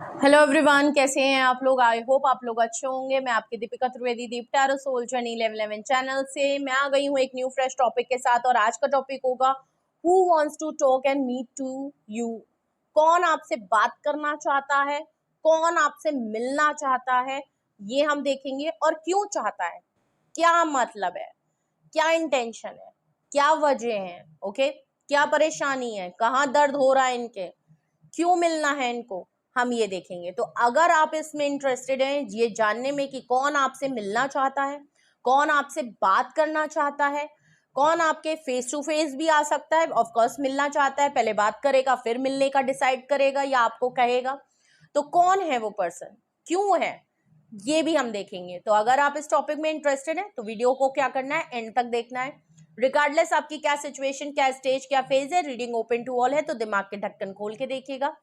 Hello everyone, कैसे हैं आप लोग। आई होप आप लोग अच्छे होंगे। मैं आपकी Deepika Trivedi, Deep tarot soul journey level 11 channel से मैं आ गई हूँ एक न्यू फ्रेश टॉपिक के साथ। और आज का टॉपिक होगा who wants to talk and meet to you. कौन आपसे बात करना चाहता है, कौन आपसे मिलना चाहता है, ये हम देखेंगे। और क्यों चाहता है, क्या मतलब है, क्या इंटेंशन है, क्या वजह है, ओके, क्या परेशानी है, कहाँ दर्द हो रहा है इनके, क्यों मिलना है इनको, हम ये देखेंगे। तो अगर आप इसमें इंटरेस्टेड हैं ये जानने में कि कौन आपसे मिलना चाहता है, कौन आपसे बात करना चाहता है, कौन आपके फेस टू फेस भी आ सकता है, ऑफ कोर्स मिलना चाहता है, पहले बात करेगा फिर मिलने का डिसाइड करेगा या आपको कहेगा, तो कौन है वो पर्सन, क्यों है, ये भी हम देखेंगे। तो अगर आप इस टॉपिक में इंटरेस्टेड हैं तो वीडियो को क्या करना है, एंड तक देखना है। रिगार्डलेस आपकी क्या सिचुएशन, क्या स्टेज, क्या फेज है, रीडिंग ओपन टू ऑल है, तो दिमाग के ढक्कन खोल के देखिएगा।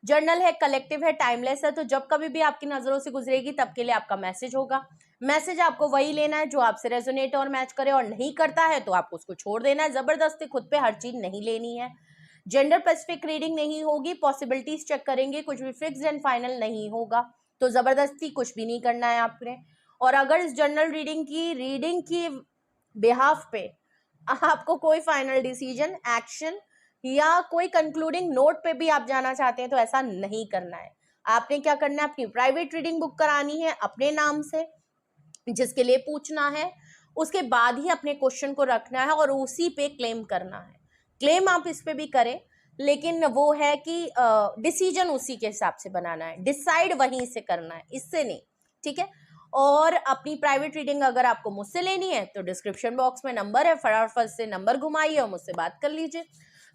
जर्नल है, कलेक्टिव है, टाइमलेस है, तो जब कभी भी आपकी नजरों से गुजरेगी तब के लिए आपका मैसेज होगा। मैसेज आपको वही लेना है जो आपसे रेजोनेट और मैच करे, और नहीं करता है तो आपको उसको छोड़ देना है। जबरदस्ती खुद पे हर चीज नहीं लेनी है। जेंडर स्पेसिफिक रीडिंग नहीं होगी, पॉसिबिलिटीज चेक करेंगे, कुछ भी फिक्स्ड एंड फाइनल नहीं होगा, तो जबरदस्ती कुछ भी नहीं करना है आपने। और अगर इस जर्नल रीडिंग की बिहाफ पे आपको कोई फाइनल डिसीजन, एक्शन या कोई कंक्लूडिंग नोट पे भी आप जाना चाहते हैं तो ऐसा नहीं करना है। आपने क्या करना है, अपनी प्राइवेट रीडिंग बुक करानी है अपने नाम से, जिसके लिए पूछना है, उसके बाद ही अपने क्वेश्चन को रखना है और उसी पे क्लेम करना है। क्लेम आप इस पे भी करें, लेकिन वो है कि डिसीजन उसी के हिसाब से बनाना है, डिसाइड वहीं से करना है, इससे नहीं, ठीक है। और अपनी प्राइवेट रीडिंग अगर आपको मुझसे लेनी है तो डिस्क्रिप्शन बॉक्स में नंबर है, फटाफट से नंबर घुमाइए और मुझसे बात कर लीजिए।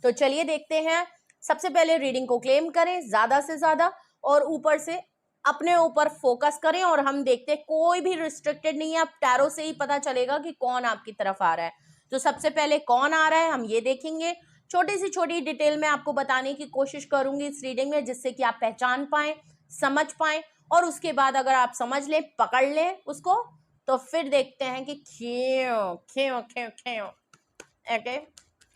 तो चलिए देखते हैं। सबसे पहले रीडिंग को क्लेम करें ज्यादा से ज्यादा, और ऊपर से अपने ऊपर फोकस करें। और हम देखते हैं कोई भी रिस्ट्रिक्टेड नहीं है, अब टैरो से ही पता चलेगा कि कौन आपकी तरफ आ रहा है। तो सबसे पहले कौन आ रहा है हम ये देखेंगे। छोटी सी छोटी डिटेल में आपको बताने की कोशिश करूंगी इस रीडिंग में, जिससे कि आप पहचान पाए, समझ पाए, और उसके बाद अगर आप समझ लें, पकड़ लें उसको, तो फिर देखते हैं कि क्यों क्यों क्यों क्यों। ओके,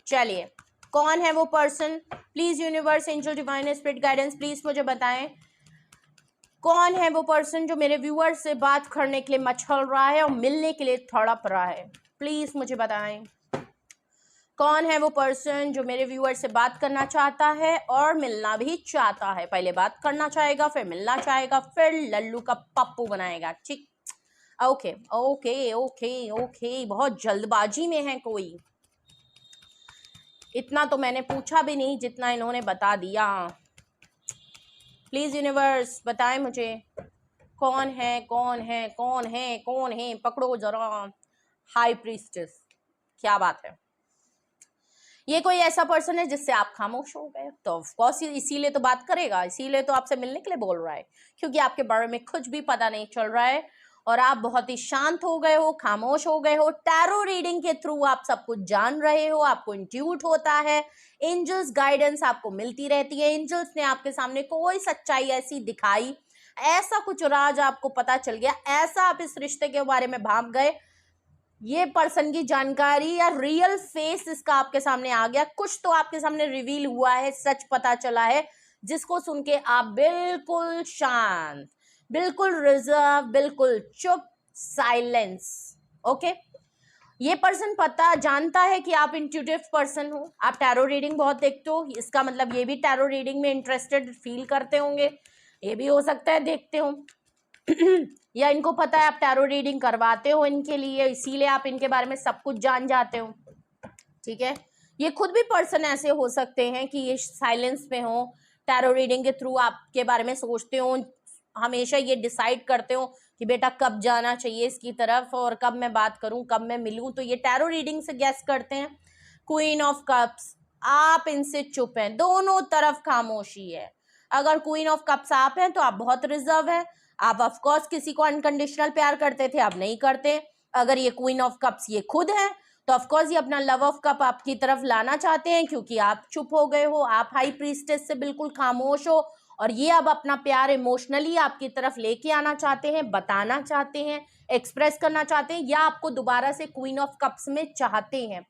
चलिए कौन है वो person. Please universe, angel, divine spirit guidance, please मुझे बताएं कौन है वो पर्सन जो मेरे व्यूअर से बात करने के लिए मचल रहा है और मिलने के लिए तड़प रहा है। प्लीज मुझे बताएं कौन है वो पर्सन जो मेरे व्यूअर से बात करना चाहता है और मिलना भी चाहता है। पहले बात करना चाहेगा, फिर मिलना चाहेगा, फिर लल्लू का पप्पू बनाएगा, ठीक। ओके ओके ओके ओके, बहुत जल्दबाजी में है कोई। इतना तो मैंने पूछा भी नहीं जितना इन्होंने बता दिया। प्लीज यूनिवर्स बताएं मुझे कौन है कौन है कौन है कौन है। पकड़ो जरा हाई प्रीस्टेस, क्या बात है। ये कोई ऐसा पर्सन है जिससे आप खामोश हो गए, तो ऑफ कोर्स इसीलिए तो बात करेगा, इसीलिए तो आपसे मिलने के लिए बोल रहा है, क्योंकि आपके बारे में कुछ भी पता नहीं चल रहा है और आप बहुत ही शांत हो गए हो, खामोश हो गए हो। टैरो रीडिंग के थ्रू आप सब कुछ जान रहे हो, आपको इंट्यूट होता है, एंजल्स गाइडेंस आपको मिलती रहती है। एंजल्स ने आपके सामने कोई सच्चाई ऐसी दिखाई, ऐसा कुछ राज आपको पता चल गया, ऐसा आप इस रिश्ते के बारे में भाग गए, ये पर्सन की जानकारी या रियल फेस इसका आपके सामने आ गया, कुछ तो आपके सामने रिवील हुआ है, सच पता चला है, जिसको सुन के आप बिल्कुल शांत, बिल्कुल रिजर्व, बिल्कुल चुप, साइलेंस। ओके, ये पर्सन पता जानता है कि आप इंट्यूटिव पर्सन हो, आप टैरो रीडिंग बहुत देखते हो, इसका मतलब ये भी टैरो रीडिंग में इंटरेस्टेड फील करते होंगे, ये भी हो सकता है देखते हो या इनको पता है आप टैरो रीडिंग करवाते हो इनके लिए, इसीलिए आप इनके बारे में सब कुछ जान जाते हो, ठीक है। ये खुद भी पर्सन ऐसे हो सकते हैं कि ये साइलेंस में हो, टैरो रीडिंग के थ्रू आपके बारे में सोचते हो, हमेशा ये डिसाइड करते हो कि बेटा कब जाना चाहिए इसकी तरफ और कब मैं बात करूं, कब मैं मिलूं, तो ये टैरो रीडिंग से गेस करते हैं। क्वीन ऑफ कप्स, आप इनसे चुप हैं, दोनों तरफ खामोशी है। अगर क्वीन ऑफ कप्स आप हैं तो आप बहुत रिजर्व हैं, आप ऑफ कोर्स किसी को अनकंडीशनल प्यार करते थे, अब नहीं करते। अगर ये क्वीन ऑफ कप्स ये खुद है तो ऑफ कोर्स ये अपना लव ऑफ कप आपकी तरफ लाना चाहते हैं, क्योंकि आप चुप हो गए हो, आप हाई प्रीस्टेस से बिल्कुल खामोश हो, और ये अब अपना प्यार इमोशनली आपकी तरफ लेके आना चाहते हैं, बताना चाहते हैं, एक्सप्रेस करना चाहते हैं, या आपको दोबारा से क्वीन ऑफ कप्स में चाहते हैं।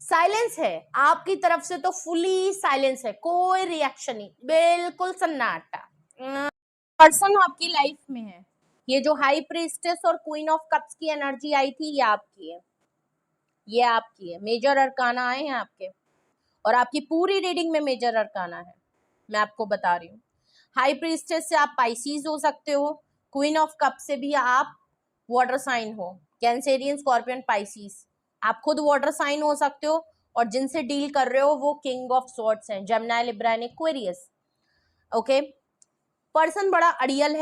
साइलेंस है आपकी तरफ से, तो फुली साइलेंस है, कोई रिएक्शन नहीं, बिल्कुल सन्नाटा। पर्सन आपकी लाइफ में है, ये जो हाई प्रीस्टेस और क्वीन ऑफ कप्स की एनर्जी आई थी, ये आपकी है, ये आपकी है। मेजर अरकाना आए हैं आपके, और आपकी पूरी रीडिंग में मेजर अरकाना है, मैं आपको बता रही हूँ। हाई प्रीस्टेस से आप पाइसीज हो सकते हो, क्वीन ऑफ कप से भी आप वाटर साइन हो, कैंसेरियन, स्कॉर्पियन, पाइसीज, आप खुद वाटर साइन हो सकते हो, और जिनसे डील कर रहे हो वो किंग ऑफ स्वॉर्ड्स हैं, Gemini, Libra and Aquarius. Okay, person बड़ा अड़ियल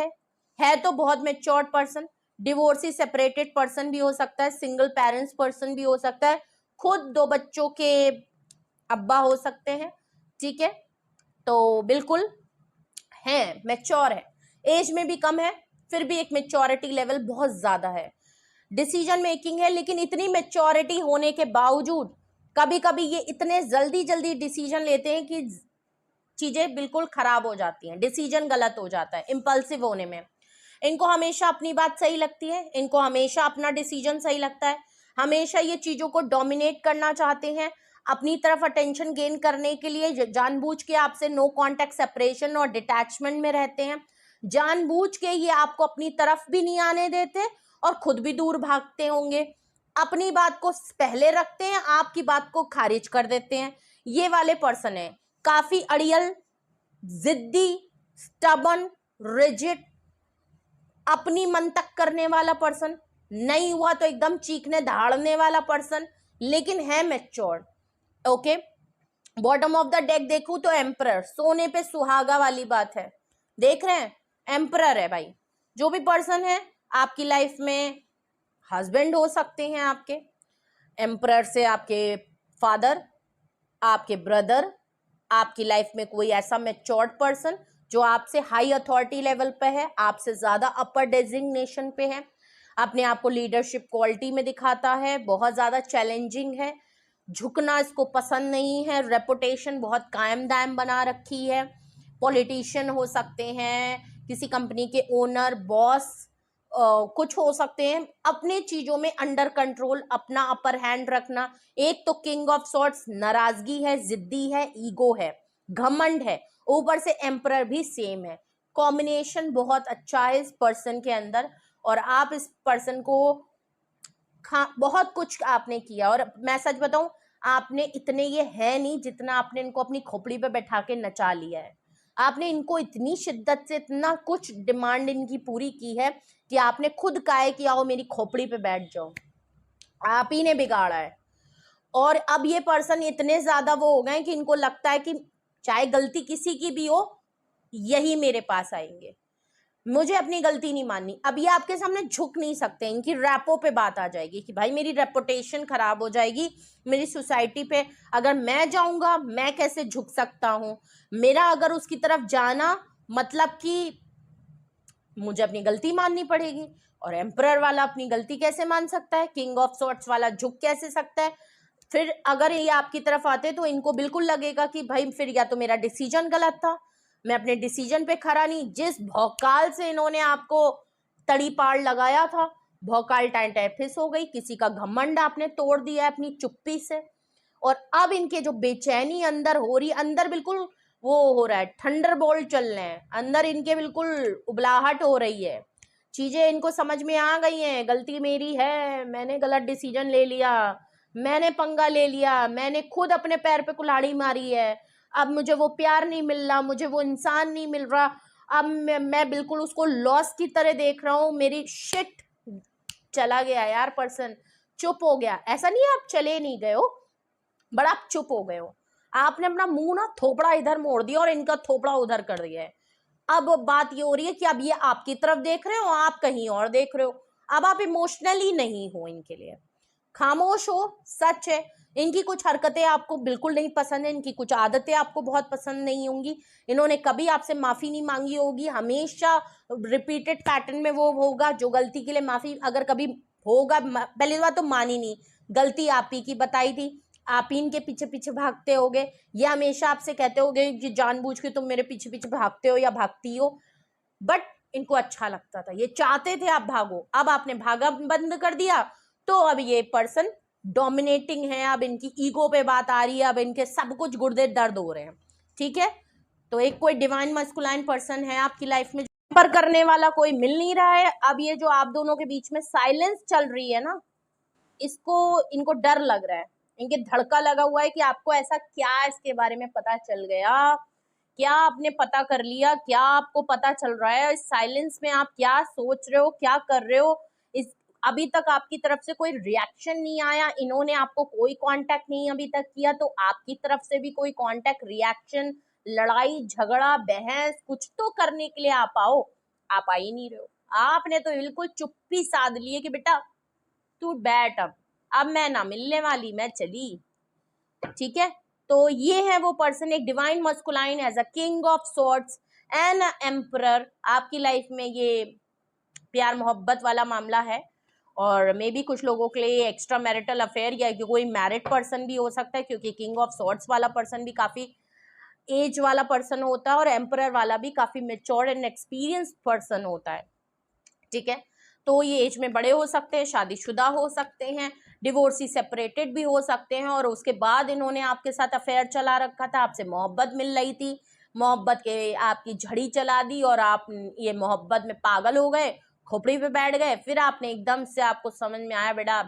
है तो बहुत matured person, divorcee separated person भी हो सकता है, सिंगल पेरेंट्स पर्सन भी हो सकता है, खुद 2 बच्चों के अब्बा हो सकते हैं, ठीक है। तो बिल्कुल है, मैच्योर है, एज में भी कम है, फिर भी एक मैच्योरिटी लेवल बहुत ज्यादा है, डिसीजन मेकिंग है, लेकिन इतनी मैच्योरिटी होने के बावजूद कभी कभी ये इतने जल्दी जल्दी डिसीजन लेते हैं कि चीजें बिल्कुल खराब हो जाती हैं, डिसीजन गलत हो जाता है इम्पल्सिव होने में। इनको हमेशा अपनी बात सही लगती है, इनको हमेशा अपना डिसीजन सही लगता है, हमेशा ये चीजों को डोमिनेट करना चाहते हैं, अपनी तरफ अटेंशन गेन करने के लिए जानबूझ के आपसे नो कांटेक्ट, सेपरेशन और डिटैचमेंट में रहते हैं, जानबूझ के ये आपको अपनी तरफ भी नहीं आने देते और खुद भी दूर भागते होंगे, अपनी बात को पहले रखते हैं, आपकी बात को खारिज कर देते हैं। ये वाले पर्सन है काफी अड़ियल, जिद्दी, स्टबन, रिजिड, अपनी मन तक करने वाला पर्सन, नहीं हुआ तो एकदम चीखने दहाड़ने वाला पर्सन, लेकिन है matured. Okay, bottom of the deck देखूं तो एम्परर, सोने पे सुहागा वाली बात है, देख रहे हैं, एम्परर है भाई। जो भी पर्सन है आपकी लाइफ में हस्बैंड हो सकते हैं आपके, एम्परर से आपके फादर, आपके ब्रदर, आपकी लाइफ में कोई ऐसा मैच्योर्ड पर्सन जो आपसे हाई अथॉरिटी लेवल पे है, आपसे ज्यादा अपर डेजिग्नेशन पे है, अपने आप को लीडरशिप क्वालिटी में दिखाता है, बहुत ज्यादा चैलेंजिंग है, झुकना इसको पसंद नहीं है, रेपुटेशन बहुत कायम दायम बना रखी है, पॉलिटिशियन हो सकते हैं, किसी कंपनी के ओनर, बॉस, कुछ हो सकते हैं, अपने चीजों में अंडर कंट्रोल, अपना अपर हैंड रखना। एक तो किंग ऑफ सॉर्ड्स, नाराजगी है, जिद्दी है, ईगो है, घमंड है, ऊपर से एम्परर भी सेम है, कॉम्बिनेशन बहुत अच्छा है इस पर्सन के अंदर। और आप इस पर्सन को बहुत कुछ आपने किया, और मैं सच बताऊं, आपने इतने ये है नहीं जितना आपने इनको अपनी खोपड़ी पे बैठा के नचा लिया है। आपने इनको इतनी शिद्दत से इतना कुछ डिमांड इनकी पूरी की है कि आपने खुद कहा है कि आओ मेरी खोपड़ी पे बैठ जाओ, आप ही ने बिगाड़ा है। और अब ये पर्सन इतने ज्यादा वो हो गए कि इनको लगता है कि चाहे गलती किसी की भी हो, यही मेरे पास आएंगे, मुझे अपनी गलती नहीं माननी। अब ये आपके सामने झुक नहीं सकते, इनकी रैपो पे बात आ जाएगी कि भाई मेरी रेपुटेशन खराब हो जाएगी, मेरी सोसाइटी पे अगर मैं जाऊंगा मैं कैसे झुक सकता हूं, मेरा अगर उसकी तरफ जाना मतलब कि मुझे अपनी गलती माननी पड़ेगी। और एम्परर वाला अपनी गलती कैसे मान सकता है, किंग ऑफ सॉर्ड्स वाला झुक कैसे सकता है। फिर अगर ये आपकी तरफ आते तो इनको बिल्कुल लगेगा कि भाई फिर या तो मेरा डिसीजन गलत था, मैं अपने डिसीजन पे खरा नहीं, जिस भौकाल से इन्होंने आपको तड़ी पाड़ लगाया था, भौकाल टाइम हो गई, किसी का घमंड आपने तोड़ दिया है अपनी चुप्पी से। और अब इनके जो बेचैनी अंदर हो रही, अंदर बिल्कुल वो हो रहा है, थंडर बोल्ट चल रहे हैं अंदर इनके, बिल्कुल उबलाहट हो रही है, चीजें इनको समझ में आ गई हैं, गलती मेरी है, मैंने गलत डिसीजन ले लिया, मैंने पंगा ले लिया, मैंने खुद अपने पैर पे कुल्हाड़ी मारी है, अब मुझे वो प्यार नहीं मिल रहा, मुझे वो इंसान नहीं मिल रहा, अब मैं बिल्कुल उसको लॉस की तरह देख रहा हूँ, मेरी शिट, चला गया यार पर्सन, चुप हो गया। ऐसा नहीं है आप चले नहीं गए हो, बट आप चुप हो गए हो, आपने अपना मुंह ना थोपड़ा इधर मोड़ दिया और इनका थोपड़ा उधर कर दिया है। अब बात ये हो रही है कि अब ये आपकी तरफ देख रहे हो, आप कहीं और देख रहे हो, अब आप इमोशनली नहीं हो इनके लिए, खामोश हो, सच है। इनकी कुछ हरकतें आपको बिल्कुल नहीं पसंद है, इनकी कुछ आदतें आपको बहुत पसंद नहीं होंगी, इन्होंने कभी आपसे माफी नहीं मांगी होगी, हमेशा रिपीटेड पैटर्न में वो होगा जो गलती के लिए माफी अगर कभी होगा, पहली बात तो मानी नहीं, गलती आप ही की बताई थी, आप ही इनके पीछे पीछे भागते होगे, ये हमेशा आपसे कहते होगे कि जानबूझ के तुम मेरे पीछे पीछे भागते हो या भागती हो, बट इनको अच्छा लगता था, ये चाहते थे आप भागो, अब आपने भागा बंद कर दिया, तो अब ये पर्सन डोमिनेटिंग है, अब इनकी ईगो पे बात आ रही है, अब इनके सब कुछ गुर्दे दर्द हो रहे हैं, ठीक है। तो एक कोई डिवाइन मस्कुलाइन पर्सन है आपकी लाइफ में, पर करने वाला कोई मिल नहीं रहा है। अब ये जो आप दोनों के बीच में साइलेंस चल रही है ना, इनको डर लग रहा है, इनके धड़का लगा हुआ है कि आपको ऐसा क्या इसके बारे में पता चल गया, क्या आपने पता कर लिया, क्या आपको पता चल रहा है, इस साइलेंस में आप क्या सोच रहे हो, क्या कर रहे हो। इस अभी तक आपकी तरफ से कोई रिएक्शन नहीं आया, इन्होंने आपको कोई कांटेक्ट नहीं अभी तक किया, तो आपकी तरफ से भी कोई कांटेक्ट, रिएक्शन, लड़ाई झगड़ा बहस कुछ तो करने के लिए आप आओ, आप आ ही नहीं रहे हो। आपने तो बिल्कुल चुप्पी साध ली है कि बेटा तू बैठ, अब मैं ना मिलने वाली, मैं चली। ठीक है, तो ये है वो पर्सन, एक divine masculine as a king of swords and emperor. आपकी लाइफ में ये प्यार मोहब्बत वाला मामला है, और मे बी कुछ लोगों के लिए एक्स्ट्रा मैरिटल अफेयर या कोई मैरिड पर्सन भी हो सकता है, क्योंकि किंग ऑफ सॉर्ड्स वाला पर्सन भी काफी एज वाला पर्सन होता है और एम्परर वाला भी काफी मेच्योर एंड एक्सपीरियंस्ड पर्सन होता है। ठीक है, तो ये एज में बड़े हो सकते हैं, शादीशुदा हो सकते हैं, डिवोर्सी सेपरेटेड भी हो सकते हैं, और उसके बाद इन्होंने आपके साथ अफेयर चला रखा था, आपसे मोहब्बत मिल रही थी, मोहब्बत के आपकी झड़ी चला दी और आप ये मोहब्बत में पागल हो गए, खोपड़ी पे बैठ गए, फिर आपने एकदम से आपको समझ में आया बेटा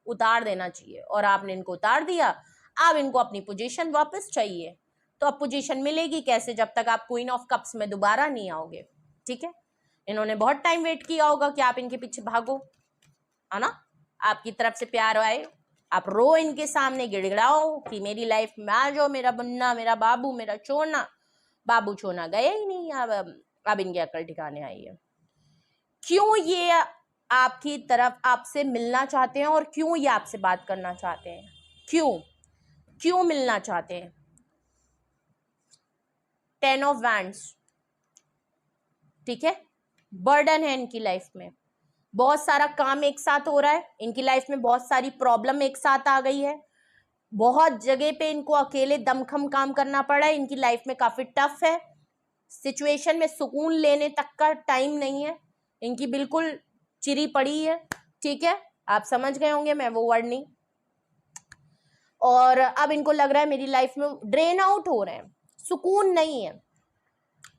उतार देना चाहिए, और आपने इनको उतार दिया। अब इनको अपनी पोजीशन वापस चाहिए, तो अब पोजीशन मिलेगी कैसे, जब तक आप क्वीन ऑफ कप्स में दोबारा नहीं आओगे। ठीक है, इन्होंने बहुत टाइम वेट किया होगा कि आप इनके पीछे भागो, है ना, आपकी तरफ से प्यार आए, आप रो इनके सामने, गिड़गिड़ाओ कि मेरी लाइफ में आ जाओ, मेरा बन्ना, मेरा बाबू, मेरा छोना। बाबू छोना गया ही नहीं, अब इनकी अकल ठिकाने आई है। क्यों ये आपकी तरफ आपसे मिलना चाहते हैं और क्यों ये आपसे बात करना चाहते हैं, क्यों मिलना चाहते हैं। 10 ऑफ वैंड्स, ठीक है, बर्डन है इनकी लाइफ में, बहुत सारा काम एक साथ हो रहा है, इनकी लाइफ में बहुत सारी प्रॉब्लम एक साथ आ गई है, बहुत जगह पे इनको अकेले दमखम काम करना पड़ा है, इनकी लाइफ में काफी टफ है सिचुएशन में, सुकून लेने तक का टाइम नहीं है, इनकी बिल्कुल चिरी पड़ी है। ठीक है, आप समझ गए होंगे, मैं वो वर्ड नहीं। और अब इनको लग रहा है मेरी लाइफ में ड्रेन आउट हो रहे हैं, सुकून नहीं है,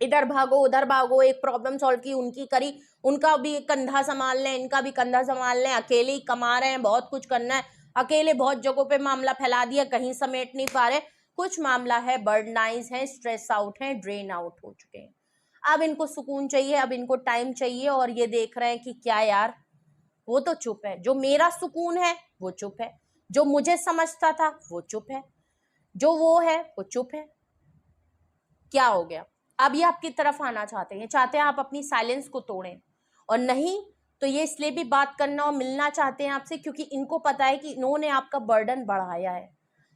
इधर भागो उधर भागो, एक प्रॉब्लम सॉल्व की उनकी करी, उनका भी कंधा संभाल लें, इनका भी कंधा संभाल लें, अकेले ही कमा रहे हैं, बहुत कुछ करना है, अकेले बहुत जगहों पे मामला फैला दिया, कहीं समेट नहीं पा रहे, कुछ मामला है, बर्डनाइज है, स्ट्रेस आउट है, ड्रेन आउट हो चुके हैं। अब इनको सुकून चाहिए, अब इनको टाइम चाहिए, और ये देख रहे हैं कि क्या यार वो तो चुप है, जो मेरा सुकून है वो चुप है, जो मुझे समझता था वो चुप है, जो वो है वो चुप है, क्या हो गया। अब ये आपकी तरफ आना चाहते हैं, चाहते हैं आप अपनी साइलेंस को तोड़ें, और नहीं तो ये इसलिए भी बात करना और मिलना चाहते हैं आपसे क्योंकि इनको पता है कि इन्होंने आपका बर्डन बढ़ाया है।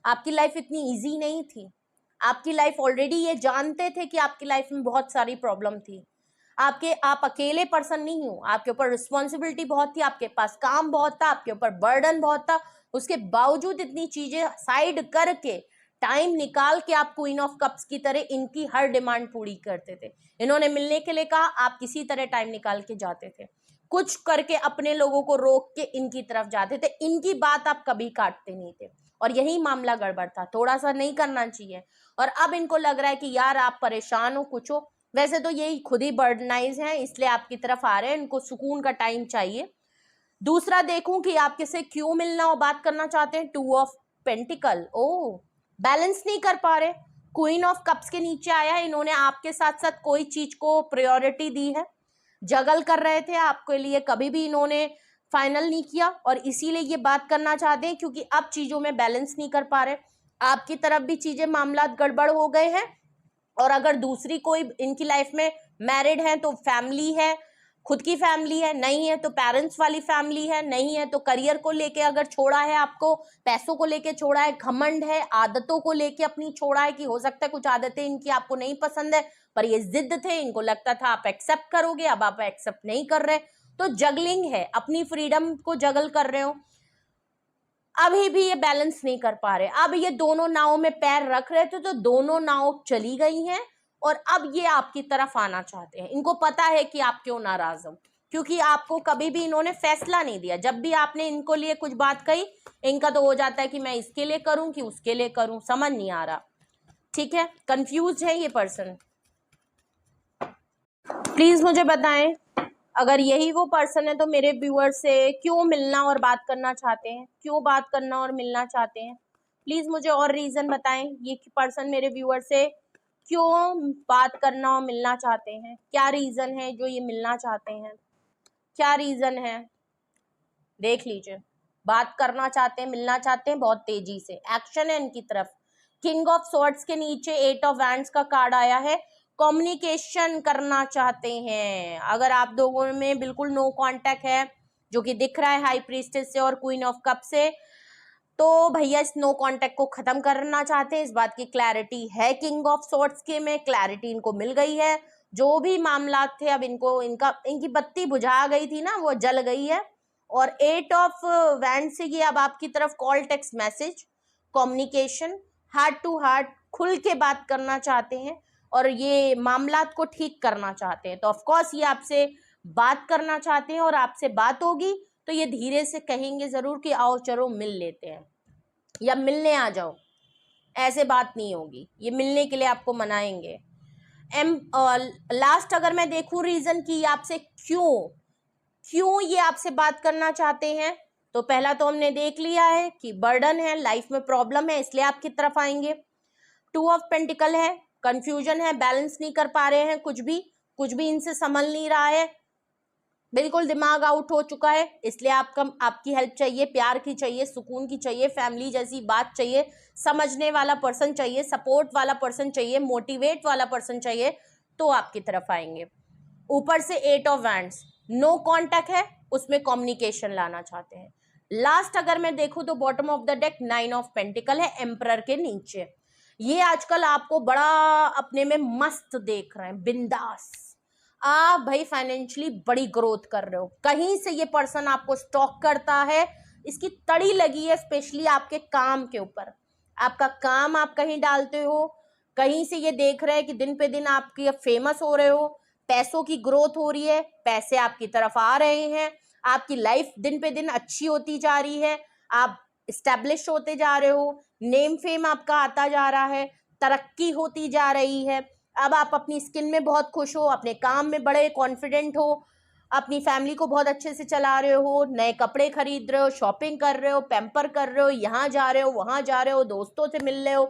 आपकी लाइफ इतनी इजी नहीं थी, आपकी लाइफ ऑलरेडी ये जानते थे कि आपकी लाइफ में बहुत सारी प्रॉब्लम थी, आप अकेले पर्सन नहीं हो, आपके ऊपर रिस्पॉन्सिबिलिटी बहुत थी, आपके पास काम बहुत था, आपके ऊपर बर्डन बहुत था, उसके बावजूद इतनी चीजें साइड करके टाइम निकाल के आप क्वीन ऑफ कप्स की तरह इनकी हर डिमांड पूरी करते थे। इन्होंने मिलने के लिए कहा, आप किसी तरह टाइम निकाल के जाते थे, कुछ करके अपने लोगों को रोक के इनकी तरफ जाते थे, इनकी बात आप कभी काटते नहीं थे, और यही मामला गड़बड़ था, थोड़ा सा नहीं करना चाहिए। और अब इनको लग रहा है कि यार आप परेशान हो, कुछ हो, वैसे तो यही खुद ही बर्डनाइज हैं, इसलिए आपकी तरफ आ रहे हैं, इनको सुकून का टाइम चाहिए। दूसरा देखूं कि आप किसे क्यों मिलना और बात करना चाहते हैं, 2 ऑफ पेंटिकल, ओ बैलेंस नहीं कर पा रहे, क्वीन ऑफ कप्स के नीचे आया, इन्होंने आपके साथ साथ कोई चीज को प्रायोरिटी दी है, जगल कर रहे थे आपके लिए, कभी भी इन्होंने फाइनल नहीं किया, और इसीलिए ये बात करना चाहते हैं क्योंकि अब चीजों में बैलेंस नहीं कर पा रहे, आपकी तरफ भी चीजें मामला गड़बड़ हो गए हैं, और अगर दूसरी कोई इनकी लाइफ में मैरिड है तो फैमिली है, खुद की फैमिली है, नहीं है तो पेरेंट्स वाली फैमिली है, नहीं है तो करियर को लेके अगर छोड़ा है आपको, पैसों को लेके छोड़ा है, घमंड है, आदतों को लेके अपनी छोड़ा है कि हो सकता है कुछ आदतें इनकी आपको नहीं पसंद है, पर ये जिद थे, इनको लगता था आप एक्सेप्ट करोगे, अब आप एक्सेप्ट नहीं कर रहे, तो जगलिंग है, अपनी फ्रीडम को जगल कर रहे हो, अभी भी ये बैलेंस नहीं कर पा रहे। अब ये दोनों नावों में पैर रख रहे थे तो दोनों नाव चली गई हैं, और अब ये आपकी तरफ आना चाहते हैं, इनको पता है कि आप क्यों नाराज हो, क्योंकि आपको कभी भी इन्होंने फैसला नहीं दिया, जब भी आपने इनको लिए कुछ बात कही, इनका तो हो जाता है कि मैं इसके लिए करूं कि उसके लिए करूं, समझ नहीं आ रहा। ठीक है, कंफ्यूज है ये पर्सन। प्लीज मुझे बताएं, अगर यही वो पर्सन है तो मेरे व्यूअर से क्यों मिलना और बात करना चाहते हैं, क्यों बात करना और मिलना चाहते हैं? प्लीज मुझे और रीजन बताएं, ये पर्सन मेरे व्यूअर से क्यों बात करना और मिलना चाहते हैं? क्या रीजन है जो ये मिलना चाहते हैं? क्या रीजन है? देख लीजिए, बात करना चाहते हैं, मिलना चाहते हैं, बहुत तेजी से एक्शन है इनकी तरफ। किंग ऑफ स्वॉर्ड्स के नीचे 8 ऑफ वैंड्स का कार्ड आया है। कम्युनिकेशन करना चाहते हैं। अगर आप दोनों में बिल्कुल नो कांटेक्ट है, जो कि दिख रहा है हाई प्रीस्टेस से और क्वीन ऑफ कप से, तो भैया इस नो कांटेक्ट को खत्म करना चाहते हैं। इस बात की क्लैरिटी है किंग ऑफ स्वॉर्ड्स के में, क्लैरिटी इनको मिल गई है। जो भी मामला थे अब इनकी बत्ती बुझा गई थी ना, वो जल गई है। और 8 ऑफ वैंड से ये अब आपकी तरफ call, text message, communication, heart to heart खुल के बात करना चाहते हैं और ये मामलात को ठीक करना चाहते हैं। तो ऑफ कोर्स ये आपसे बात करना चाहते हैं और आपसे बात होगी तो ये धीरे से कहेंगे जरूर कि आओ चलो मिल लेते हैं या मिलने आ जाओ। ऐसे बात नहीं होगी, ये मिलने के लिए आपको मनाएंगे। लास्ट अगर मैं देखूं रीजन की आपसे क्यों ये आपसे बात करना चाहते हैं, तो पहला तो हमने देख लिया है कि बर्डन है, लाइफ में प्रॉब्लम है, इसलिए आपकी तरफ आएंगे। 2 ऑफ पेंटिकल है, कंफ्यूजन है, बैलेंस नहीं कर पा रहे हैं, कुछ भी इनसे संभल नहीं रहा है, बिल्कुल दिमाग आउट हो चुका है, इसलिए आपकी हेल्प चाहिए, प्यार की चाहिए, सुकून की चाहिए, फैमिली जैसी बात चाहिए, समझने वाला पर्सन चाहिए, सपोर्ट वाला पर्सन चाहिए, मोटिवेट वाला पर्सन चाहिए, तो आपकी तरफ आएंगे। ऊपर से 8 ऑफ वैंड्स, नो कांटेक्ट है, उसमें कम्युनिकेशन लाना चाहते हैं। लास्ट अगर मैं देखूं तो bottom of the deck 9 of pentacle है, एम्परर के नीचे। ये आजकल आपको बड़ा अपने में मस्त देख रहे हैं, बिंदास। आप भाई फाइनेंशियली बड़ी ग्रोथ कर रहे हो, कहीं से ये पर्सन आपको स्टॉक करता है, इसकी तड़ी लगी है स्पेशली आपके काम के ऊपर। आपका काम आप कहीं डालते हो, कहीं से ये देख रहे हैं कि दिन पे दिन आपकी फेमस हो रहे हो, पैसों की ग्रोथ हो रही है, पैसे आपकी तरफ आ रहे हैं, आपकी लाइफ दिन पे दिन अच्छी होती जा रही है, आप स्टैब्लिश होते जा रहे हो, नेम फेम आपका आता जा रहा है, तरक्की होती जा रही है। अब आप अपनी स्किन में बहुत खुश हो, अपने काम में बड़े कॉन्फिडेंट हो, अपनी फैमिली को बहुत अच्छे से चला रहे हो, नए कपड़े खरीद रहे हो, शॉपिंग कर रहे हो, पैम्पर कर रहे हो, यहाँ जा रहे हो, वहां जा रहे हो, दोस्तों से मिल रहे हो,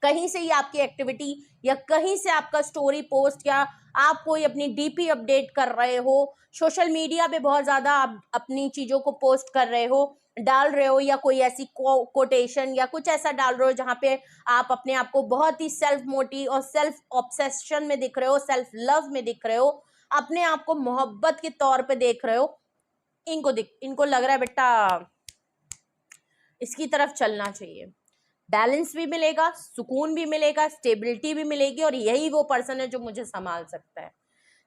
कहीं से ही आपकी एक्टिविटी या कहीं से आपका स्टोरी पोस्ट या आप कोई अपनी डीपी अपडेट कर रहे हो, सोशल मीडिया पे बहुत ज्यादा आप अपनी चीजों को पोस्ट कर रहे हो, डाल रहे हो, या कोई ऐसी कोटेशन या कुछ ऐसा डाल रहे हो जहाँ पे आप अपने आप को बहुत ही सेल्फ मोटिव और सेल्फ ऑब्सेशन में दिख रहे हो, सेल्फ लव में दिख रहे हो, अपने आप को मोहब्बत के तौर पे देख रहे हो, इनको लग रहा है बेटा इसकी तरफ चलना चाहिए, बैलेंस भी मिलेगा, सुकून भी मिलेगा, स्टेबिलिटी भी मिलेगी, और यही वो पर्सन है जो मुझे संभाल सकता है।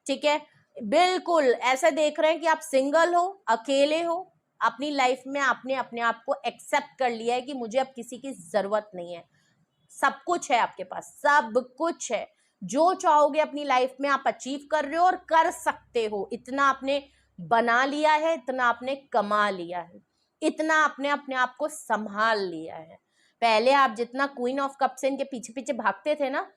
ठीक है, बिल्कुल ऐसा देख रहे हैं कि आप सिंगल हो, अकेले हो, अपनी लाइफ में आपने अपने आप को एक्सेप्ट कर लिया है कि मुझे अब किसी की जरूरत नहीं है, सब कुछ है आपके पास, सब कुछ है, जो चाहोगे अपनी लाइफ में आप अचीव कर रहे हो और कर सकते हो। इतना आपने बना लिया है, इतना आपने कमा लिया है, इतना आपने अपने आप को संभाल लिया है। पहले आप जितना क्वीन ऑफ कप्स इनके पीछे पीछे भागते थे ना,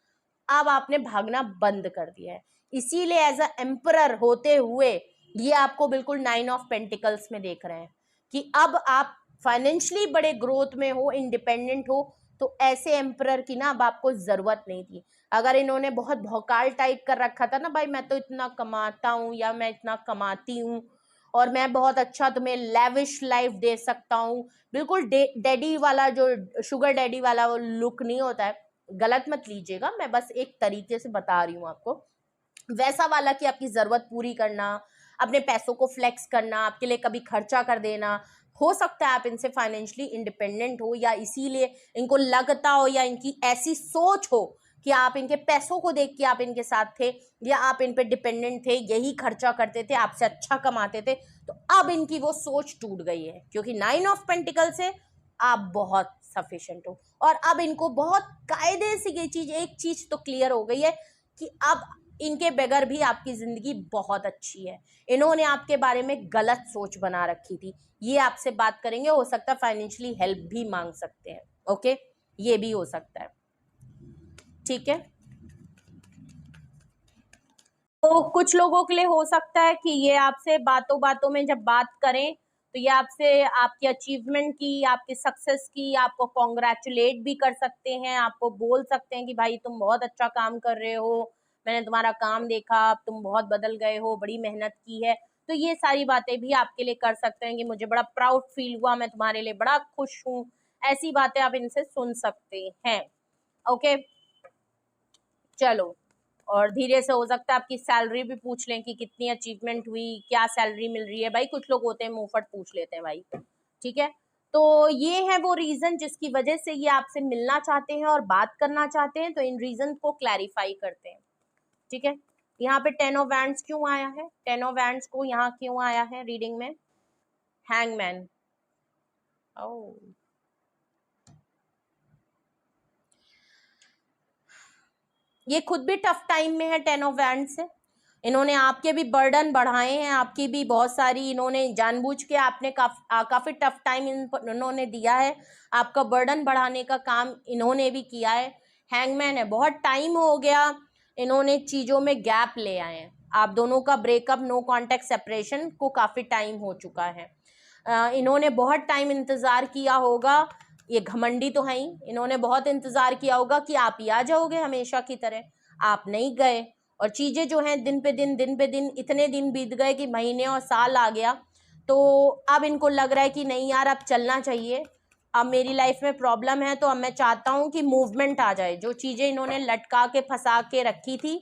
अब आपने भागना बंद कर दिया है। इसीलिए एज अ एम्परर होते हुए ये आपको बिल्कुल 9 ऑफ पेंटिकल्स में देख रहे हैं कि अब आप फाइनेंशियली बड़े ग्रोथ में हो, इंडिपेंडेंट हो, तो ऐसे एम्परर की ना अब आपको जरूरत नहीं थी। अगर इन्होंने बहुत भौकाल टाइप कर रखा था ना, भाई मैं तो इतना कमाता हूँ या मैं इतना कमाती हूँ और मैं बहुत अच्छा तुम्हें लेविश लाइफ दे सकता हूँ, बिल्कुल डैडी वाला, जो शुगर डैडी वाला वो लुक नहीं होता है, गलत मत लीजिएगा, मैं बस एक तरीके से बता रही हूँ आपको, वैसा वाला कि आपकी जरूरत पूरी करना, अपने पैसों को फ्लेक्स करना, आपके लिए कभी खर्चा कर देना। हो सकता है आप इनसे फाइनेंशियली इंडिपेंडेंट हो, या इसीलिए इनको लगता हो, या इनकी ऐसी सोच हो कि आप इनके पैसों को देख के आप इनके साथ थे, या आप इन पे डिपेंडेंट थे, यही खर्चा करते थे, आपसे अच्छा कमाते थे। तो अब इनकी वो सोच टूट गई है, क्योंकि 9 ऑफ पेंटिकल से आप बहुत सफिशिएंट हो, और अब इनको बहुत कायदे से ये चीज, एक चीज तो क्लियर हो गई है कि अब इनके बगैर भी आपकी जिंदगी बहुत अच्छी है। इन्होंने आपके बारे में गलत सोच बना रखी थी, ये आपसे बात करेंगे, हो सकता है फाइनेंशियली हेल्प भी मांग सकते हैं। ओके, ये भी हो सकता है। ठीक है, तो तो कुछ लोगों के लिए हो सकता है कि ये आपसे बातों बातों में जब बात करें तो ये आपसे आपकी अचीवमेंट की, आपकी सक्सेस की, आपको कॉन्ग्रेचुलेट भी कर सकते हैं, आपको बोल सकते हैं कि भाई तुम बहुत अच्छा काम कर रहे हो, मैंने तुम्हारा काम देखा, तुम बहुत बदल गए हो, बड़ी मेहनत की है। तो ये सारी बातें भी आपके लिए कर सकते हैं कि मुझे बड़ा प्राउड फील हुआ, मैं तुम्हारे लिए बड़ा खुश हूँ। ऐसी बातें आप इनसे सुन सकते हैं। ओके, चलो। और धीरे से हो सकता है आपकी सैलरी भी पूछ लें कि कितनी अचीवमेंट हुई, क्या सैलरी मिल रही है। भाई कुछ लोग होते हैं मुंहफट पूछ लेते हैं भाई, ठीक है। तो ये है वो रीजन जिसकी वजह से ये आपसे मिलना चाहते हैं और बात करना चाहते हैं। तो इन रीजन को क्लैरिफाई करते हैं, ठीक है। यहाँ पे 10 ऑफ वैंड्स क्यों आया है, 10 ऑफ वैंड्स को यहाँ क्यों आया है रीडिंग में? हैंगमैन। ओह, ये खुद भी टफ टाइम में है 10 ऑफ वैंड्स से। इन्होंने आपके भी बर्डन बढ़ाए हैं, आपकी भी बहुत सारी इन्होंने जानबूझ के आपने काफी टफ टाइम इन्होंने दिया है, आपका बर्डन बढ़ाने का काम इन्होंने भी किया है। हैंगमैन है, बहुत टाइम हो गया इन्होंने चीजों में गैप ले आए हैं। आप दोनों का ब्रेकअप, नो कॉन्टेक्ट सेपरेशन को काफी टाइम हो चुका है। इन्होंने बहुत टाइम इंतजार किया होगा, ये घमंडी तो है ही, इन्होंने बहुत इंतजार किया होगा कि आप ही आ जाओगे हमेशा की तरह, आप नहीं गए। और चीजें जो हैं दिन पे दिन इतने दिन बीत गए कि महीने और साल आ गया। तो अब इनको लग रहा है कि नहीं यार, अब चलना चाहिए, अब मेरी लाइफ में प्रॉब्लम है, तो अब मैं चाहता हूँ कि मूवमेंट आ जाए। जो चीजें इन्होंने लटका के फंसा के रखी थी,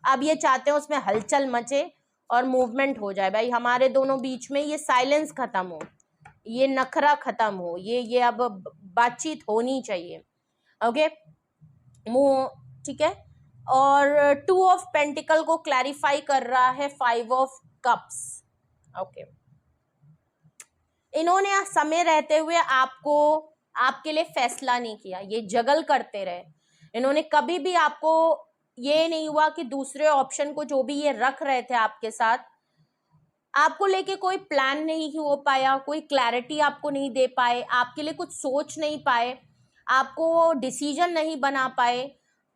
अब ये चाहते हैं उसमें हलचल मचे और मूवमेंट हो जाए। भाई हमारे दोनों बीच में ये साइलेंस खत्म हो, ये नखरा खत्म हो, ये अब बातचीत होनी चाहिए। ओके, ठीक है। और 2 ऑफ पेंटिकल को क्लैरिफाई कर रहा है 5 ऑफ कप्स। ओके, इन्होंने समय रहते हुए आपके लिए फैसला नहीं किया, ये जगल करते रहे। इन्होंने कभी भी आपको, ये नहीं हुआ कि दूसरे ऑप्शन को जो भी ये रख रहे थे आपके साथ, आपको लेके कोई प्लान नहीं हो पाया, कोई क्लैरिटी आपको नहीं दे पाए, आपके लिए कुछ सोच नहीं पाए, आपको डिसीजन नहीं बना पाए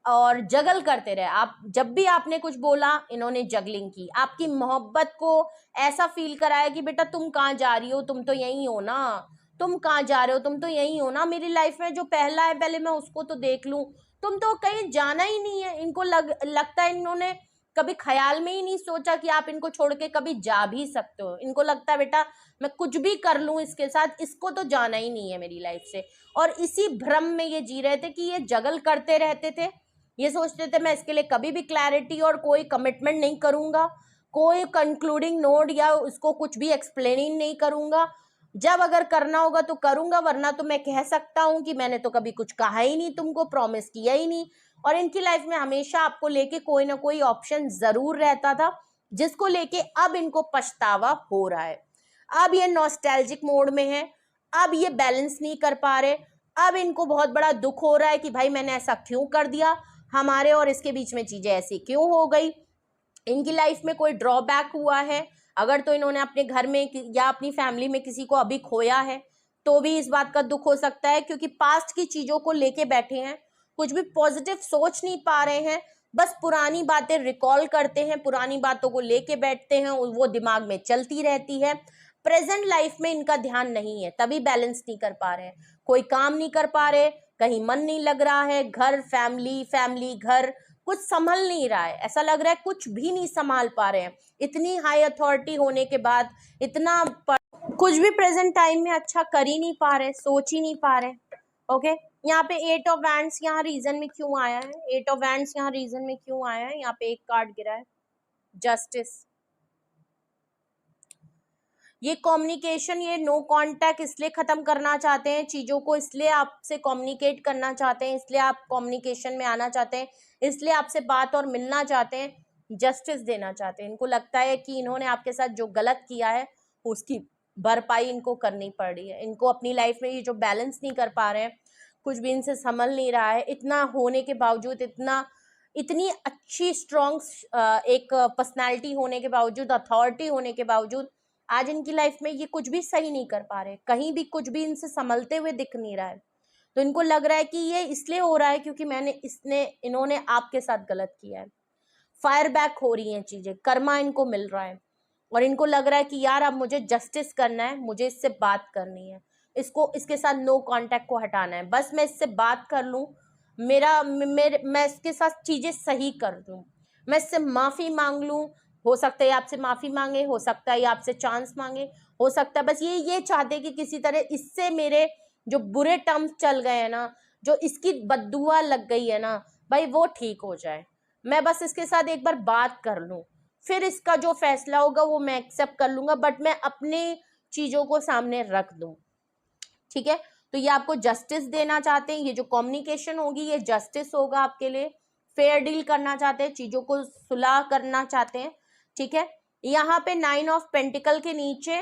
और जगल करते रहे। आप जब भी आपने कुछ बोला, इन्होंने जगलिंग की, आपकी मोहब्बत को ऐसा फील कराया कि बेटा तुम कहाँ जा रही हो, तुम तो यही हो ना, तुम कहाँ जा रहे हो, तुम तो यही हो ना, मेरी लाइफ में जो पहला है पहले मैं उसको तो देख लूं, तुम तो कहीं जाना ही नहीं है। इनको लगता है, इन्होंने कभी ख्याल में ही नहीं सोचा कि आप इनको छोड़ के कभी जा भी सकते हो। इनको लगता है बेटा मैं कुछ भी कर लूं इसके साथ, इसको तो जाना ही नहीं है मेरी लाइफ से। और इसी भ्रम में ये जी रहे थे कि ये जगल करते रहते थे, ये सोचते थे मैं इसके लिए कभी भी क्लैरिटी और कोई कमिटमेंट नहीं करूंगा, कोई कंक्लूडिंग नोट या उसको कुछ भी एक्सप्लेनिंग नहीं करूंगा, जब अगर करना होगा तो करूंगा, वरना तो मैं कह सकता हूं कि मैंने तो कभी कुछ कहा ही नहीं, तुमको प्रॉमिस किया ही नहीं। और इनकी लाइफ में हमेशा आपको लेके कोई ना कोई ऑप्शन जरूर रहता था, जिसको लेके अब इनको पछतावा हो रहा है। अब ये नॉस्टैल्जिक मोड में है, अब ये बैलेंस नहीं कर पा रहे, अब इनको बहुत बड़ा दुख हो रहा है कि भाई मैंने ऐसा क्यों कर दिया, हमारे और इसके बीच में चीजें ऐसी क्यों हो गई। इनकी लाइफ में कोई ड्रॉबैक हुआ है अगर, तो इन्होंने अपने घर में या अपनी फैमिली में किसी को अभी खोया है, तो भी इस बात का दुख हो सकता है, क्योंकि पास्ट की चीजों को लेके बैठे हैं, कुछ भी पॉजिटिव सोच नहीं पा रहे हैं, बस पुरानी बातें रिकॉल करते हैं, पुरानी बातों को लेके बैठते हैं, वो दिमाग में चलती रहती है। प्रेजेंट लाइफ में इनका ध्यान नहीं है, तभी बैलेंस नहीं कर पा रहे हैं, कोई काम नहीं कर पा रहे, कहीं मन नहीं लग रहा है, घर फैमिली, फैमिली घर, कुछ संभल नहीं रहा है, ऐसा लग रहा है कुछ भी नहीं संभाल पा रहे हैं। इतनी हाई अथॉरिटी होने के बाद इतना कुछ भी प्रेजेंट टाइम में अच्छा कर ही नहीं पा रहे, सोच ही नहीं पा रहे। ओके, यहाँ पे 8 ऑफ वैंड्स यहाँ रीजन में क्यों आया है, 8 ऑफ वैंड्स यहाँ रीजन में क्यों आया है? यहाँ पे एक कार्ड गिरा है, जस्टिस। ये कम्युनिकेशन, ये नो कांटेक्ट इसलिए खत्म करना चाहते हैं, चीजों को इसलिए आपसे कम्युनिकेट करना चाहते हैं, इसलिए आप कम्युनिकेशन में आना चाहते हैं, इसलिए आपसे बात और मिलना चाहते हैं, जस्टिस देना चाहते हैं। इनको लगता है कि इन्होंने आपके साथ जो गलत किया है उसकी भरपाई इनको करनी पड़ रही है। इनको अपनी लाइफ में ये जो बैलेंस नहीं कर पा रहे हैं, कुछ भी इनसे संभल नहीं रहा है, इतना होने के बावजूद, इतनी अच्छी स्ट्रॉन्ग एक पर्सनैलिटी होने के बावजूद, अथॉरिटी होने के बावजूद, आज इनकी लाइफ में ये कुछ भी सही नहीं कर पा रहे, कहीं भी कुछ भी इनसे संभलते हुए दिख नहीं रहा है। तो इनको लग रहा है कि ये इसलिए हो रहा है क्योंकि इन्होंने आपके साथ गलत किया है। फायर बैक हो रही हैं चीजें, कर्मा इनको मिल रहा है और इनको लग रहा है कि यार अब मुझे जस्टिस करना है, मुझे इससे बात करनी है, इसको इसके साथ नो कांटेक्ट को हटाना है, बस मैं इससे बात कर लूं, मैं इसके साथ चीजें सही कर दूं, मैं इससे माफी मांग लूं। हो सकता है आपसे माफी मांगे, हो सकता है आपसे चांस मांगे, हो सकता है बस ये चाहते कि किसी तरह इससे मेरे जो बुरे टर्म्स चल गए हैं ना, जो इसकी बद्दुआ लग गई है ना भाई, वो ठीक हो जाए, मैं बस इसके साथ एक बार बात कर लूं, फिर इसका जो फैसला होगा वो मैं एक्सेप्ट कर लूंगा, बट मैं अपने चीजों को सामने रख दूं। ठीक है, तो ये आपको जस्टिस देना चाहते हैं, ये जो कम्युनिकेशन होगी ये जस्टिस होगा आपके लिए, फेयर डील करना चाहते हैं, चीजों को सुलह करना चाहते हैं। ठीक है, यहाँ पे 9 ऑफ पेंटिकल के नीचे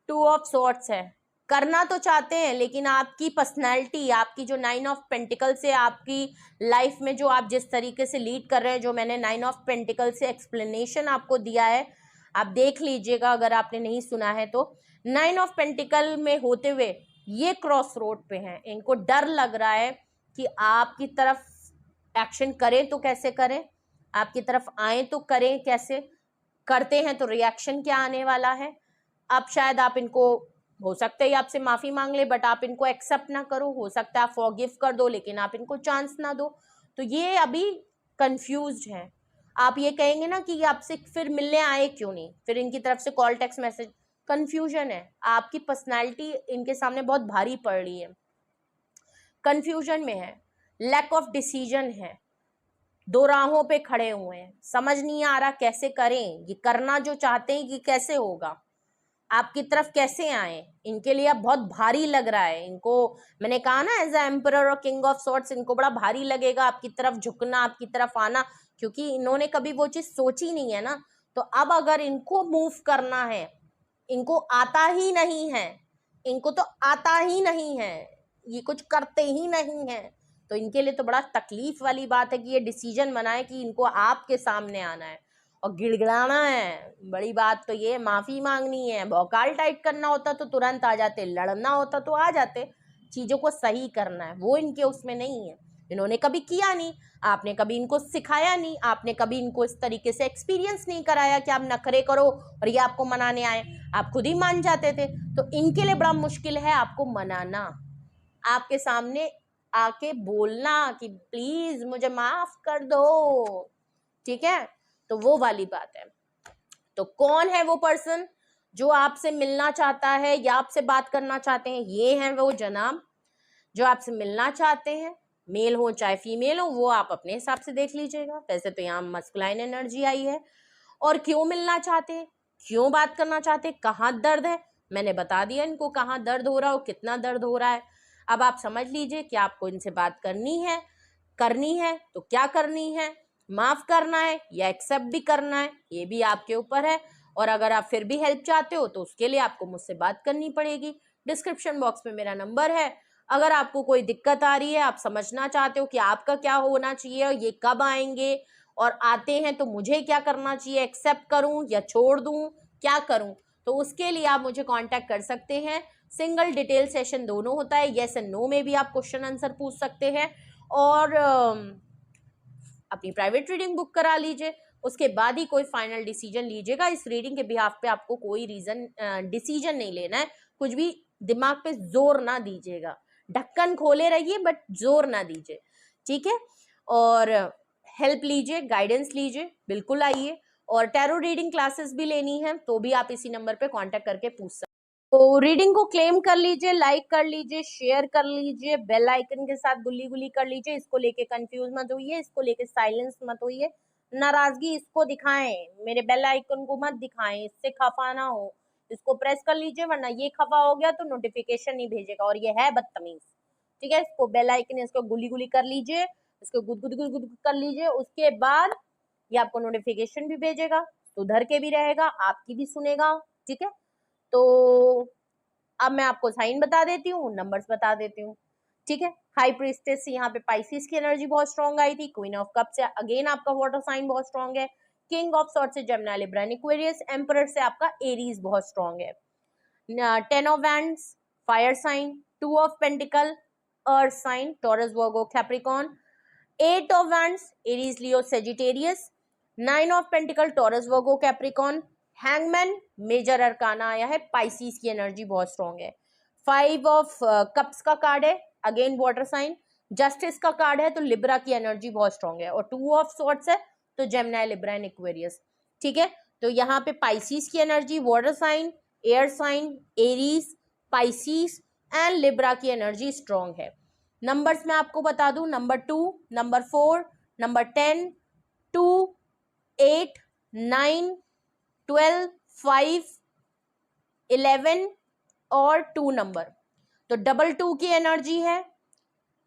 2 ऑफ सॉर्ड्स है, करना तो चाहते हैं लेकिन आपकी पर्सनैलिटी, आपकी जो 9 ऑफ पेंटिकल से आपकी लाइफ में जो आप जिस तरीके से लीड कर रहे हैं, जो मैंने 9 ऑफ पेंटिकल से एक्सप्लेनेशन आपको दिया है, आप देख लीजिएगा अगर आपने नहीं सुना है तो। 9 ऑफ पेंटिकल में होते हुए ये क्रॉस रोड पे हैं, इनको डर लग रहा है कि आपकी तरफ एक्शन करें तो कैसे करें, आपकी तरफ आए तो करें कैसे, करते हैं तो रिएक्शन क्या आने वाला है। अब शायद आप इनको, हो सकता है आपसे माफी मांग ले बट आप इनको एक्सेप्ट ना करो, हो सकता है आप फॉरगिव कर दो लेकिन आप इनको चांस ना दो, तो ये अभी कंफ्यूज्ड है। आप ये कहेंगे ना कि आपसे फिर मिलने आए क्यों नहीं, फिर इनकी तरफ से कॉल टेक्स्ट मैसेज, कंफ्यूजन है, आपकी पर्सनालिटी इनके सामने बहुत भारी पड़ रही है, कंफ्यूजन में है, लैक ऑफ डिसीजन है, दो राहों पे खड़े हुए हैं, समझ नहीं आ रहा कैसे करें, ये करना जो चाहते हैं कि कैसे होगा, आपकी तरफ कैसे आए, इनके लिए अब बहुत भारी लग रहा है इनको। मैंने कहा ना एज ए एम्परर और किंग ऑफ सॉर्ड्स, इनको बड़ा भारी लगेगा आपकी तरफ झुकना, आपकी तरफ आना, क्योंकि इन्होंने कभी वो चीज सोची नहीं है ना। तो अब अगर इनको मूव करना है, इनको आता ही नहीं है, इनको तो आता ही नहीं है, ये कुछ करते ही नहीं है, तो इनके लिए तो बड़ा तकलीफ वाली बात है कि ये डिसीजन बनाए कि इनको आपके सामने आना है और गिड़गिड़ाना है। बड़ी बात तो ये माफी मांगनी है, भौकाल टाइट करना होता तो तुरंत आ जाते, लड़ना होता तो आ जाते, चीजों को सही करना है वो इनके उसमें नहीं है, इन्होंने कभी किया नहीं, आपने कभी इनको सिखाया नहीं, आपने कभी इनको इस तरीके से एक्सपीरियंस नहीं कराया कि आप नखरे करो और ये आपको मनाने आए, आप खुद ही मान जाते थे। तो इनके लिए बड़ा मुश्किल है आपको मनाना, आपके सामने आके बोलना कि प्लीज मुझे माफ कर दो। ठीक है, तो वो वाली बात है। तो कौन है वो पर्सन जो आपसे मिलना चाहता है या आपसे बात करना चाहते हैं, ये हैं वो जनाब जो आपसे मिलना चाहते हैं, मेल हो चाहे फीमेल हो, वो आप अपने हिसाब से देख लीजिएगा। वैसे तो यहाँ मस्कुलाइन एनर्जी आई है, और क्यों मिलना चाहते हैं, क्यों बात करना चाहते हैं, कहाँ दर्द है, मैंने बता दिया इनको कहाँ दर्द हो रहा हो, कितना दर्द हो रहा है। अब आप समझ लीजिए कि आपको इनसे बात करनी है तो क्या करनी है, माफ करना है या एक्सेप्ट भी करना है, ये भी आपके ऊपर है। और अगर आप फिर भी हेल्प चाहते हो तो उसके लिए आपको मुझसे बात करनी पड़ेगी। डिस्क्रिप्शन बॉक्स में मेरा नंबर है, अगर आपको कोई दिक्कत आ रही है, आप समझना चाहते हो कि आपका क्या होना चाहिए, ये कब आएंगे और आते हैं तो मुझे क्या करना चाहिए, एक्सेप्ट करूं या छोड़ दूं, क्या करूं, तो उसके लिए आप मुझे कांटेक्ट कर सकते हैं। सिंगल डिटेल सेशन दोनों होता है, येस एंड नो में भी आप क्वेश्चन आंसर पूछ सकते हैं, और अपनी प्राइवेट रीडिंग बुक करा लीजिए, उसके बाद ही कोई फाइनल डिसीजन लीजिएगा। इस रीडिंग के बिहाफ पे आपको कोई डिसीजन नहीं लेना है, कुछ भी दिमाग पे जोर ना दीजिएगा, ढक्कन खोले रहिए बट जोर ना दीजिए। ठीक है, और हेल्प लीजिए, गाइडेंस लीजिए, बिल्कुल आइए। और टैरो रीडिंग क्लासेस भी लेनी है तो भी आप इसी नंबर पे कांटेक्ट करके पूछ सकते हैं। तो रीडिंग को क्लेम कर लीजिए, लाइक कर लीजिए, शेयर कर लीजिए, बेल आइकन के साथ गुल्ली गुल्ली कर लीजिए। इसको लेके कंफ्यूज मत होइए, इसको लेके साइलेंस मत होइए, नाराजगी इसको दिखाएं, मेरे बेल आइकन को मत दिखाएं, इससे खफा ना हो, इसको प्रेस कर लीजिए, वरना ये खफा हो गया तो नोटिफिकेशन नहीं भेजेगा और ये है बदतमीज। ठीक है, इसको बेल आइकन, इसको गुल्ली गुल्ली कर लीजिए, इसको गुद गुद गुद गुद कर लीजिए, उसके बाद ये आपको नोटिफिकेशन भी भेजेगा, सुधर के भी रहेगा, आपकी भी सुनेगा। ठीक है, तो अब मैं आपको साइन बता देती हूँ, नंबर्स बता देती हूँ। ठीक है, हाई प्रीस्टेस से यहाँ पे पाइसिस की एनर्जी बहुत स्ट्रॉन्ग आई थी, क्वीन ऑफ कप से अगेन आपका वाटर साइन बहुत स्ट्रॉन्ग है, किंग ऑफ सॉर्ड से जेमिनी लिब्रा एक्वेरियस, एम्परर से आपका एरीज बहुत स्ट्रॉन्ग है, 10 of wands fire sign, 2 of pentacle earth sign Taurus Virgo Capricorn, 8 of wands Aries Leo Sagittarius, 9 of pentacle Taurus Virgo Capricorn. Hangman major arcana आया है, Pisces की energy बहुत strong है। 5 of cups का card है, again water sign. Justice का card है तो लिब्रा की एनर्जी बहुत स्ट्रॉन्ग है, और 2 ऑफ स्वॉर्ड्स है तो जेमिनी, लिब्रा एंड एक्वेरियस। ठीक है, तो यहाँ पे पाइसिस की energy, water sign, air sign, Aries, Pisces and Libra की एनर्जी स्ट्रॉन्ग है। नंबर्स मैं आपको बता दूं, नंबर 2, नंबर 4, नंबर 10, 2, 8, 9, 12, 5, 11 और 2 नंबर, तो 2 की एनर्जी है,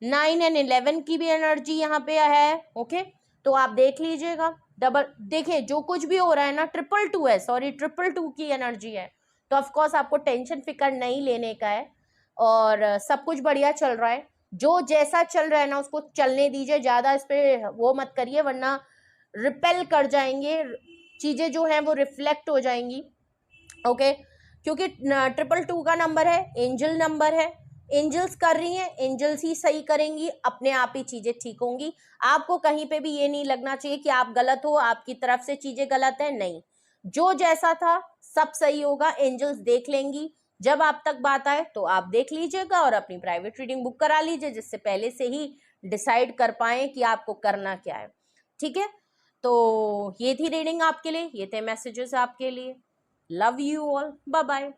9 एंड 11 की भी एनर्जी यहाँ पे है। ओके, तो आप देख लीजिएगा, देखिए जो कुछ भी हो रहा है ना, 222 है, सॉरी 222 की एनर्जी है, तो ऑफकोर्स आपको टेंशन फिकर नहीं लेने का है, और सब कुछ बढ़िया चल रहा है। जो जैसा चल रहा है ना उसको चलने दीजिए, ज़्यादा इस पर वो मत करिए, वरना रिपेल कर जाएंगे चीज़ें, जो हैं वो रिफ्लेक्ट हो जाएंगी। ओके, क्योंकि 222 का नंबर है, एंजल नंबर है, एंजल्स कर रही हैं, एंजल्स ही सही करेंगी, अपने आप ही चीजें ठीक होंगी। आपको कहीं पे भी ये नहीं लगना चाहिए कि आप गलत हो, आपकी तरफ से चीजें गलत है, नहीं, जो जैसा था सब सही होगा, एंजल्स देख लेंगी। जब आप तक बात आए तो आप देख लीजिएगा और अपनी प्राइवेट रीडिंग बुक करा लीजिए, जिससे पहले से ही डिसाइड कर पाए कि आपको करना क्या है। ठीक है, तो ये थी रीडिंग आपके लिए, ये थे मैसेजेस आपके लिए। Love you all, bye bye.